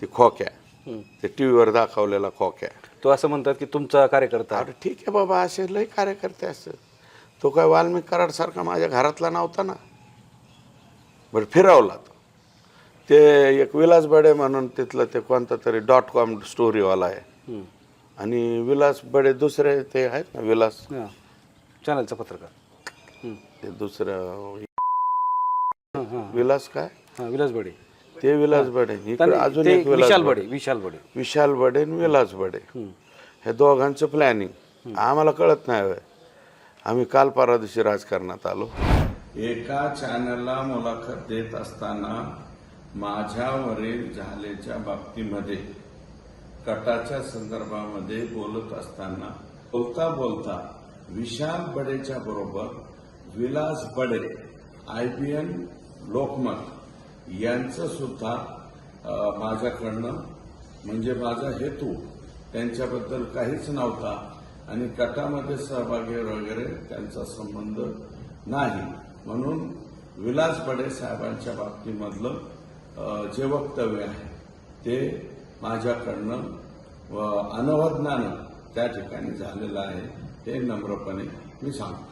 ती खोक्या, ते टीव्हीवर दाखवलेला खोक्या. तो असं म्हणतात की तुमचा कार्यकर्ता आहे. अरे ठीक आहे बाबा, असे लय कार्यकर्ते असतात. तो काय वाल्मिक कराडसारखा माझ्या घरातला नव्हता ना. बरं फिरवला तो. ते एक विलास बडे म्हणून तिथलं ते कोणता तरी .com स्टोरीवाला आहे. आणि विलास बडे दुसरे ते आहेत ना, विलास हां, चॅनलचा पत्रकार. ते दुसरं हां हां विलास काय हां, विलास बडे. ते विलास बडे. इकडे अजून ते एक विलास विशाल बडे, बडे, विशाल बडे. विशाल बडे आणि विलास बडे, हे दोघांचं प्लॅनिंग आम्हाला कळत नाही होय. आम्ही काल परवा दिवशी राजकारणात आलो. एका चॅनलला मुलाखत देत असताना माझ्यावरील झालेच्या बाबतीमध्ये कटाच्या संदर्भामध्ये बोलत असताना बोलता बोलता विशाल बडेच्या बरोबर विलास बडे, IBN लोकमत यांचं सुद्धा माझ्याकडनं, म्हणजे माझा हेतू त्यांच्याबद्दल काहीच नव्हता आणि कटामध्ये सहभागी वगैरे त्यांचा संबंध नाही, म्हणून विलास बडे साहेबांच्या बाबतीमधलं जे वक्तव्य आहे ते माझ्याकडनं अनवधनानं त्या ठिकाणी झालेलं आहे, हे नम्रपणे मी सांगतो.